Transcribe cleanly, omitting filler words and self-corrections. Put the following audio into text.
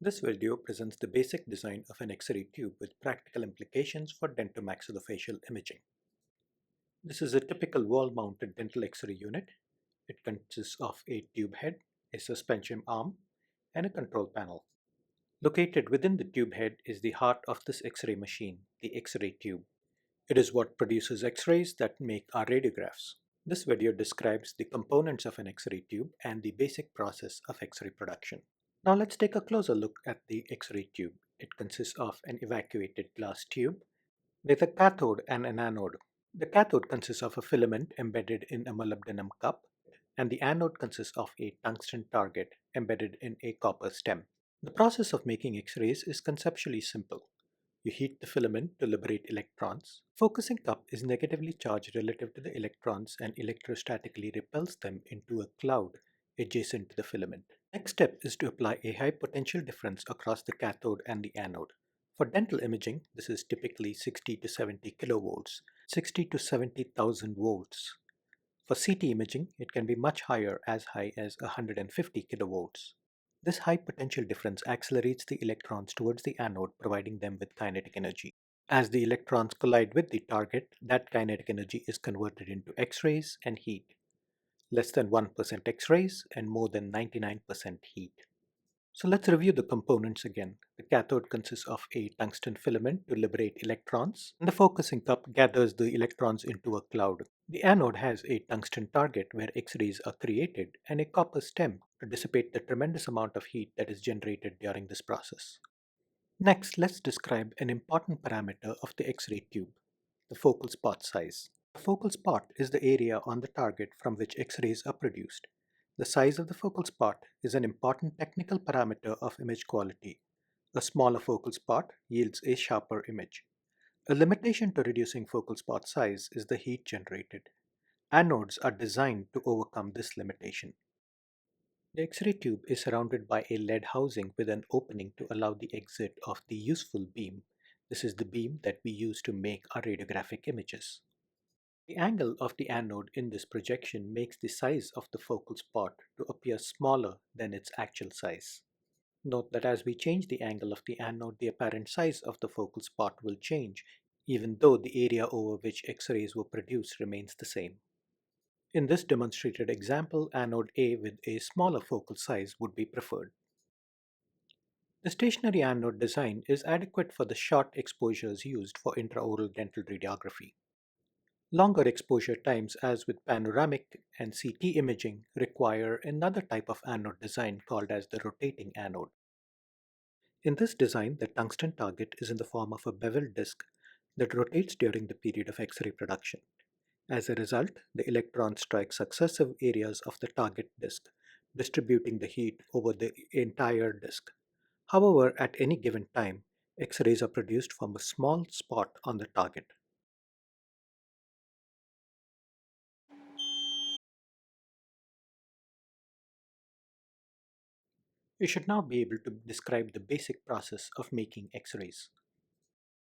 This video presents the basic design of an Xray tube with practical implications for dentomaxillofacial imaging. This is a typical wall-mounted dental X-ray unit. It consists of a tube head, a suspension arm, and a control panel. Located within the tube head is the heart of this X-ray machine, the Xray tube. It is what produces X-rays that make our radiographs. This video describes the components of an X-ray tube and the basic process of X-ray production. Now let's take a closer look at the X-ray tube. It consists of an evacuated glass tube with a cathode and an anode. The cathode consists of a filament embedded in a molybdenum cup, and the anode consists of a tungsten target embedded in a copper stem. The process of making X-rays is conceptually simple. You heat the filament to liberate electrons. Focusing cup is negatively charged relative to the electrons and electrostatically repels them into a cloud adjacent to the filament. Next step is to apply a high potential difference across the cathode and the anode. For dental imaging, this is typically 60 to 70 kilovolts, 60 to 70,000 volts. For CT imaging, it can be much higher, as high as 150 kilovolts. This high potential difference accelerates the electrons towards the anode, providing them with kinetic energy. As the electrons collide with the target, that kinetic energy is converted into X-rays and heat. Less than 1% X-rays and more than 99% heat. So let's review the components again. The cathode consists of a tungsten filament to liberate electrons, and the focusing cup gathers the electrons into a cloud. The anode has a tungsten target where X-rays are created and a copper stem to dissipate the tremendous amount of heat that is generated during this process. Next, let's describe an important parameter of the X-ray tube, the focal spot size. The focal spot is the area on the target from which X-rays are produced. The size of the focal spot is an important technical parameter of image quality. A smaller focal spot yields a sharper image. A limitation to reducing focal spot size is the heat generated. Anodes are designed to overcome this limitation. The X-ray tube is surrounded by a lead housing with an opening to allow the exit of the useful beam. This is the beam that we use to make our radiographic images. The angle of the anode in this projection makes the size of the focal spot to appear smaller than its actual size. Note that as we change the angle of the anode, the apparent size of the focal spot will change, even though the area over which X-rays were produced remains the same. In this demonstrated example, anode A with a smaller focal size would be preferred. The stationary anode design is adequate for the short exposures used for intraoral dental radiography. Longer exposure times, as with panoramic and CT imaging, require another type of anode design called as the rotating anode. In this design, the tungsten target is in the form of a beveled disc that rotates during the period of X-ray production. As a result, the electrons strike successive areas of the target disk, distributing the heat over the entire disk. However, at any given time, X-rays are produced from a small spot on the target. You should now be able to describe the basic process of making X-rays.